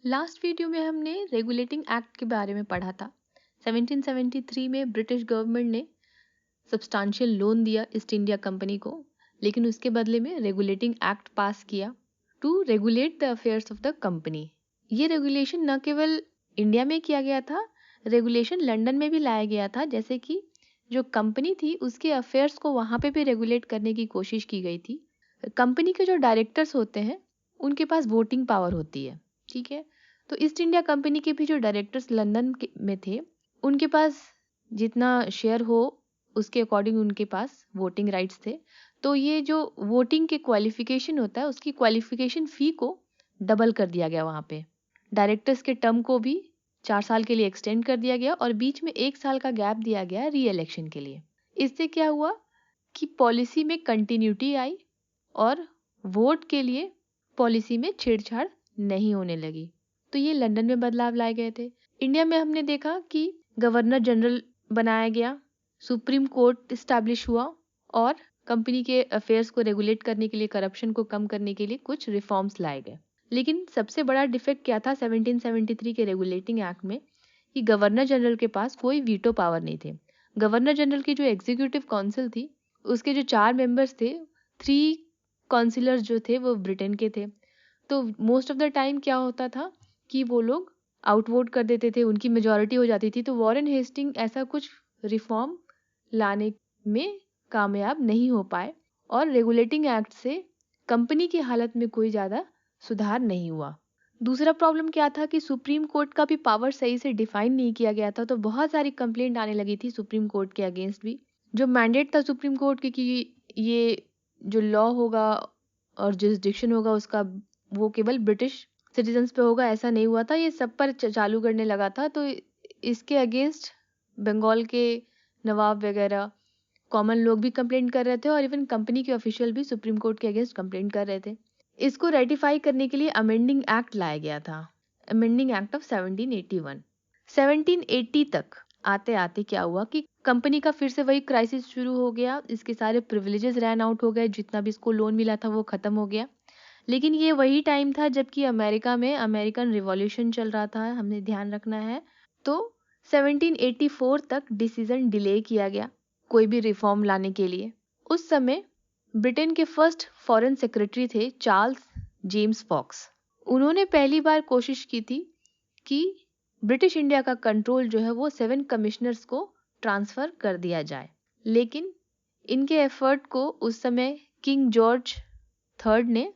Last video में हमने regulating act के बारे में पढ़ा था। 1773 में ब्रिटिश गवर्नमेंट ने सब्सटेंशियल लोन दिया ईस्ट इंडिया कंपनी को, लेकिन उसके बदले में रेगुलेटिंग एक्ट पास किया to regulate the affairs of the company. ये रेगुलेशन न केवल इंडिया में किया गया था, रेगुलेशन लंदन में भी लाया गया था। जैसे कि जो कंपनी थी उसके अफेयर्स को वहाँ पे भी रेगुलेट करने की कोशिश की गई थी। कंपनी के जो डायरेक्टर्स होते हैं उनके पास वोटिंग पावर होती है, ठीक है। तो ईस्ट इंडिया कंपनी के भी जो डायरेक्टर्स लंदन में थे, उनके पास जितना शेयर हो उसके अकॉर्डिंग उनके पास वोटिंग राइट्स थे। तो ये जो वोटिंग के क्वालिफिकेशन होता है उसकी क्वालिफिकेशन फ़ी को डबल कर दिया गया। वहाँ पे डायरेक्टर्स के टर्म को भी 4 साल के लिए एक्सटेंड कर दिया गया और बीच में 1 साल का गैप दिया गया री इलेक्शन के लिए। इससे क्या हुआ कि पॉलिसी में कंटिन्यूटी आई और वोट के लिए पॉलिसी में छेड़छाड़ नहीं होने लगी। तो ये लंदन में बदलाव लाए गए थे। इंडिया में हमने देखा कि गवर्नर जनरल बनाया गया, सुप्रीम कोर्ट इस्टेब्लिश हुआ और कंपनी के अफेयर्स को रेगुलेट करने के लिए, करप्शन को कम करने के लिए कुछ रिफॉर्म्स लाए गए। लेकिन सबसे बड़ा डिफेक्ट क्या था 1773 के रेगुलेटिंग एक्ट में, कि गवर्नर जनरल के पास कोई वीटो पावर नहीं थे। गवर्नर जनरल की जो एग्जीक्यूटिव काउंसिल थी उसके जो 4 मेंबर्स थे, 3 काउंसिलर्स जो थे वो ब्रिटेन के थे। तो मोस्ट ऑफ द टाइम क्या होता था कि वो लोग आउटवोट कर देते थे, उनकी मेजॉरिटी हो जाती थी। तो वॉरेन हेस्टिंग ऐसा कुछ रिफॉर्म लाने में कामयाब नहीं हो पाए और रेगुलेटिंग एक्ट से कंपनी की हालत में कोई ज़्यादा सुधार नहीं हुआ। दूसरा प्रॉब्लम क्या था कि सुप्रीम कोर्ट का भी पावर सही से डिफाइन नहीं किया गया था। तो बहुत सारी कंप्लेंट आने लगी थी सुप्रीम कोर्ट के अगेंस्ट भी। जो मैंडेट था सुप्रीम कोर्ट के कि ये जो लॉ होगा और जुरिसडिक्शन होगा उसका, वो केवल ब्रिटिश सिटीजन्स पे होगा, ऐसा नहीं हुआ था। ये सब पर चालू करने लगा था। तो इसके अगेंस्ट बंगाल के नवाब वगैरह कॉमन लोग भी कंप्लेंट कर रहे थे और इवन कंपनी के ऑफिशियल भी सुप्रीम कोर्ट के अगेंस्ट कंप्लेंट कर रहे थे। इसको रेटिफाई करने के लिए अमेंडिंग एक्ट लाया गया था, अमेंडिंग एक्ट ऑफ 1781। 1780 तक आते आते क्या हुआ कि कंपनी का फिर से वही क्राइसिस शुरू हो गया। इसके सारे प्रिविलेजेस रन आउट हो गए, जितना भी इसको लोन मिला था वो खत्म हो गया। लेकिन ये वही टाइम था जबकि अमेरिका में अमेरिकन रिवॉल्यूशन चल रहा था, हमने ध्यान रखना है। तो 1784 तक डिसीजन डिले किया गया कोई भी रिफॉर्म लाने के लिए। उस समय ब्रिटेन के फर्स्ट फॉरेन सेक्रेटरी थे चार्ल्स जेम्स फॉक्स। उन्होंने पहली बार कोशिश की थी कि ब्रिटिश इंडिया का कंट्रोल जो है वो 7 कमिश्नर्स को ट्रांसफ़र कर दिया जाए। लेकिन इनके एफर्ट को उस समय किंग जॉर्ज थर्ड ने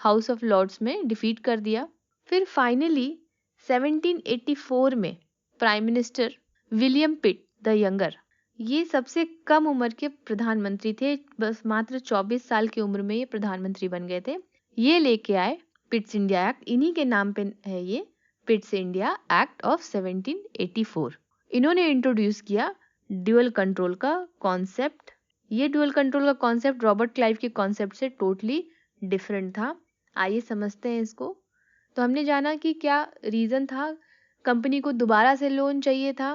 हाउस ऑफ लॉर्ड्स में डिफीट कर दिया। फिर फाइनली 1784 में prime minister William Pitt the younger, ये सबसे कम उम्र के प्रधानमंत्री थे, बस मात्र 24 साल की उम्र में ये प्रधानमंत्री बन गए थे। ये लेके आए पिट्स इंडिया एक्ट, इन्हीं के नाम पे है ये पिट्स इंडिया एक्ट ऑफ 1784। इन्होंने इंट्रोड्यूस किया ड्यूअल कंट्रोल का कॉन्सेप्ट। ये ड्यूअल कंट्रोल का कॉन्सेप्ट रॉबर्ट क्लाइव के कॉन्सेप्ट से टोटली डिफरेंट था। आइए समझते हैं इसको। तो हमने जाना कि क्या रीज़न था, कंपनी को दोबारा से लोन चाहिए था,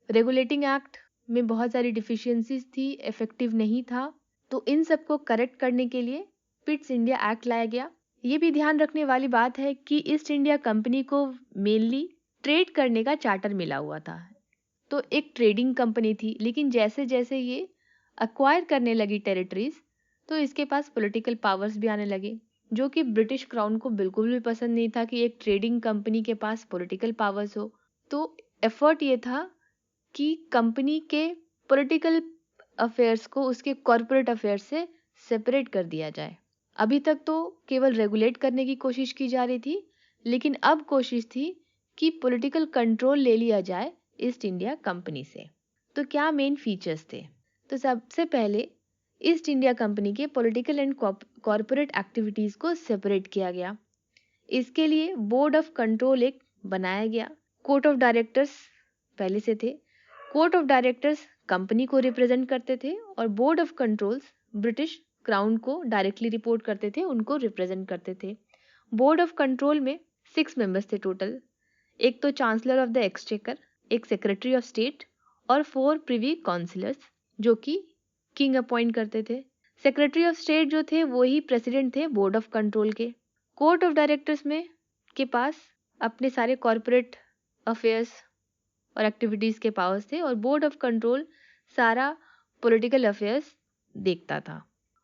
रेगुलेटिंग एक्ट में बहुत सारी डिफिशियंसीज थी, इफेक्टिव नहीं था। तो इन सब को करेक्ट करने के लिए पिट्स इंडिया एक्ट लाया गया। ये भी ध्यान रखने वाली बात है कि ईस्ट इंडिया कंपनी को मेनली ट्रेड करने का चार्टर मिला हुआ था। तो एक ट्रेडिंग कंपनी थी, लेकिन जैसे जैसे ये अक्वायर करने लगी टेरिटरीज, तो इसके पास पॉलिटिकल पावर्स भी आने लगे, जो कि ब्रिटिश क्राउन को बिल्कुल भी पसंद नहीं था कि एक ट्रेडिंग कंपनी के पास पॉलिटिकल पावर्स हो। तो एफर्ट ये था कि कंपनी के पॉलिटिकल अफेयर्स को उसके कॉरपोरेट अफेयर्स से सेपरेट कर दिया जाए। अभी तक तो केवल रेगुलेट करने की कोशिश की जा रही थी, लेकिन अब कोशिश थी कि पॉलिटिकल कंट्रोल ले लिया जाए ईस्ट इंडिया कंपनी से। तो क्या मेन फीचर्स थे? तो सबसे पहले ईस्ट इंडिया कंपनी के पॉलिटिकल एंड कॉरपोरेट एक्टिविटीज़ को सेपरेट किया गया। इसके लिए बोर्ड ऑफ कंट्रोल एक बनाया गया। कोर्ट ऑफ डायरेक्टर्स पहले से थे। कोर्ट ऑफ डायरेक्टर्स कंपनी को रिप्रेजेंट करते थे और board of controls British crown को डायरेक्टली रिपोर्ट करते थे, उनको रिप्रेजेंट करते थे। बोर्ड ऑफ कंट्रोल में 6 मेंबर्स थे टोटल। एक तो चांसलर ऑफ द एक्सचेकर, एक सेक्रेटरी ऑफ स्टेट और 4 प्रिवी काउंसिलर्स जो कि किंग अपॉइंट करते थे। सेक्रेटरी ऑफ स्टेट जो थे वो ही प्रेसिडेंट थे बोर्ड ऑफ कंट्रोल के। कोर्ट ऑफ डायरेक्टर्स में के पास अपने सारे कॉरपोरेट अफेयर्स और एक्टिविटीज़ के पावर्स थे, और बोर्ड ऑफ कंट्रोल सारा पॉलिटिकल अफेयर्स देखता था।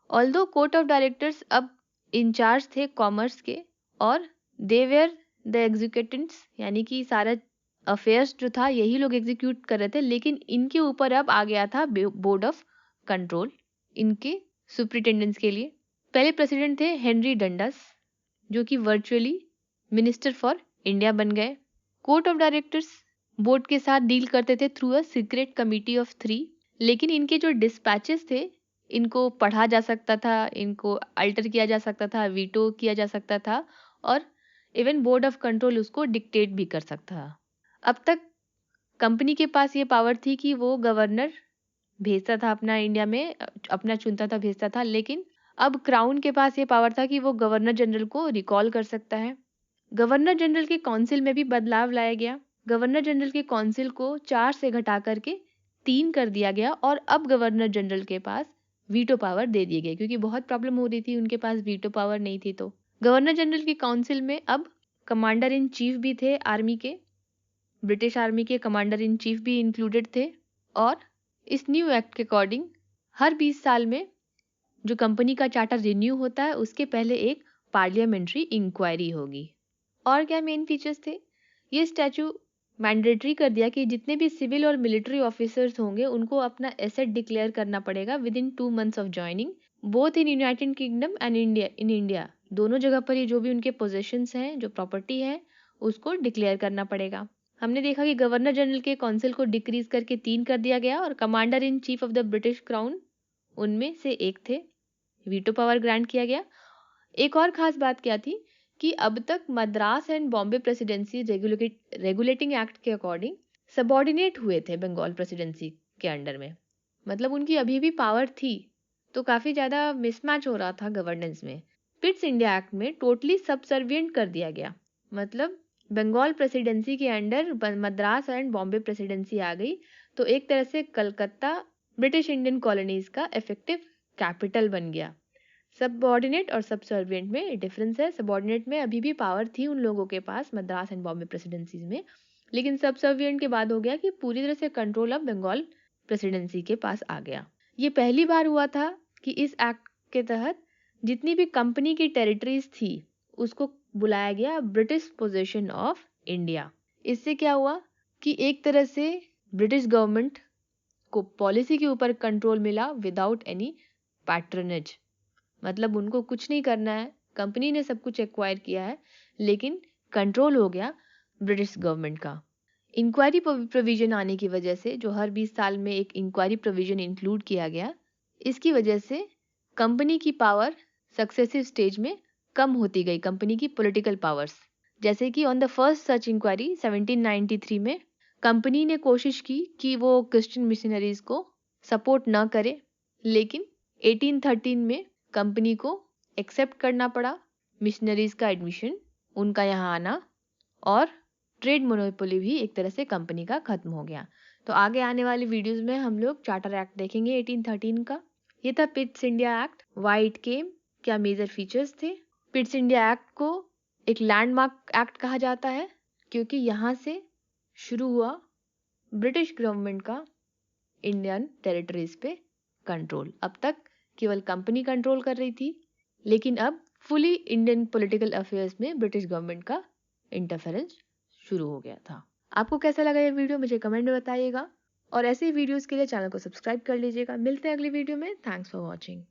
ऑल्दो कोर्ट ऑफ डायरेक्टर्स अब इंचार्ज थे कॉमर्स के, और दे वेयर द एग्जीक्यूटिव्स, यानी कि सारा अफेयर्स जो था यही लोग एग्जीक्यूट कर रहे थे, लेकिन इनके ऊपर अब आ गया था बोर्ड ऑफ कंट्रोल इनके सुपरिटेंडेंट्स के लिए। पहले प्रेसिडेंट थे हेनरी डंडस, जो कि वर्चुअली मिनिस्टर फॉर इंडिया बन गए। कोर्ट ऑफ डायरेक्टर्स बोर्ड के साथ डील करते थे through a secret committee of 3, लेकिन इनके जो डिस्पैचेस थे इनको पढ़ा जा सकता था, इनको अल्टर किया जा सकता था, वीटो किया जा सकता था, और इवन बोर्ड ऑफ कंट्रोल उसको डिक्टेट भी कर सकता था। अब तक कंपनी के पास ये पावर थी कि वो गवर्नर भेजता था अपना इंडिया में, अपना चुनता था, भेजता था, लेकिन अब क्राउन के पास ये पावर था कि वो गवर्नर जनरल को रिकॉल कर सकता है। गवर्नर जनरल के काउंसिल में भी बदलाव लाया गया। गवर्नर जनरल के काउंसिल को 4 से घटा करके 3 कर दिया गया, और अब गवर्नर जनरल के पास वीटो पावर दे दी गई, क्योंकि बहुत प्रॉब्लम हो रही थी, उनके पास वीटो पावर नहीं थी। तो गवर्नर जनरल की काउंसिल में अब कमांडर इन चीफ भी थे आर्मी के, ब्रिटिश आर्मी के कमांडर इन चीफ भी इंक्लूडेड थे। और इस न्यू एक्ट के अकॉर्डिंग हर 20 साल में जो कंपनी का चार्टर रिन्यू होता है उसके पहले एक पार्लियामेंट्री इंक्वायरी होगी। और क्या मेन फीचर्स थे? ये स्टैचू मैंडेटरी कर दिया कि जितने भी सिविल और मिलिट्री ऑफिसर्स होंगे उनको अपना एसेट डिक्लेयर करना पड़ेगा with in 2 months of joining, both in United kingdom and India. दोनों जगह पर ये जो भी उनके पोजेशंस हैं, जो प्रॉपर्टी है, उसको डिक्लेयर करना पड़ेगा। हमने देखा कि गवर्नर जनरल के काउंसिल को डिक्रीज करके 3 कर दिया गया, और commander in chief of the British crown उनमें से एक थे, वीटो पावर ग्रांट किया गया। एक और खास बात क्या थी कि अब तक Madras and Bombay presidency regulating act के अकॉर्डिंग सबॉर्डिनेट हुए थे बंगाल प्रेसिडेंसी के अंडर में, मतलब उनकी अभी भी पावर थी, तो काफ़ी ज़्यादा मिसमैच हो रहा था गवर्नेंस में। पिट्स इंडिया एक्ट में टोटली सबसर्विएंट कर दिया गया, मतलब बंगाल प्रेसिडेंसी के under Madras and Bombay presidency आ गई, तो एक तरह से कलकत्ता ब्रिटिश इंडियन कॉलोनीज का इफेक्टिव कैपिटल बन गया। सबऑर्डिनेट और सबसर्विएंट में डिफरेंस है। सबऑर्डिनेट में अभी भी पावर थी उन लोगों के पास मद्रास एंड बॉम्बे प्रेसिडेंसीज में, लेकिन सबसर्विएंट के बाद हो गया कि पूरी तरह से कंट्रोल अब बंगाल प्रेसिडेंसी के पास आ गया। ये पहली बार हुआ था कि इस एक्ट के तहत जितनी भी कंपनी की टेरिटरीज थी उसको बुलाया गया ब्रिटिश पोजीशन ऑफ इंडिया। इससे क्या हुआ कि एक तरह से ब्रिटिश गवर्नमेंट को पॉलिसी के ऊपर कंट्रोल मिला विदाउट एनी पैट्रनेज, मतलब उनको कुछ नहीं करना है, कंपनी ने सब कुछ एक्वायर किया है, लेकिन कंट्रोल हो गया ब्रिटिश गवर्नमेंट का। इंक्वायरी प्रोविजन आने की वजह से, जो हर 20 साल में एक इंक्वायरी प्रोविजन इंक्लूड किया गया, इसकी वजह से कंपनी की पावर सक्सेसिव स्टेज में कम होती गई, कंपनी की पॉलिटिकल पावर्स। जैसे कि on the first such inquiry 1793 में कंपनी ने कोशिश की कि वो क्रिश्चियन मिशनरीज को सपोर्ट न करे, लेकिन 1813 में कंपनी को एक्सेप्ट करना पड़ा मिशनरीज का एडमिशन, उनका यहाँ आना, और ट्रेड मोनोपोली भी एक तरह से कंपनी का खत्म हो गया। तो आगे आने वाली वीडियोस में हम लोग चार्टर एक्ट देखेंगे 1813 का। ये था पिट्स India act, why it came, क्या मेजर फीचर्स थे। पिट्स इंडिया एक्ट को एक लैंडमार्क एक्ट कहा जाता है क्योंकि यहाँ से शुरू हुआ ब्रिटिश गवर्नमेंट का इंडियन टेरिटरीज पे कंट्रोल। अब तक केवल कंपनी कंट्रोल कर रही थी, लेकिन अब फुली इंडियन पॉलिटिकल अफेयर्स में ब्रिटिश गवर्नमेंट का इंटरफेरेंस शुरू हो गया था। आपको कैसा लगा ये वीडियो मुझे कमेंट में बताइएगा, और ऐसे ही वीडियोस के लिए चैनल को सब्सक्राइब कर लीजिएगा। मिलते हैं अगली वीडियो में। Thanks for watching.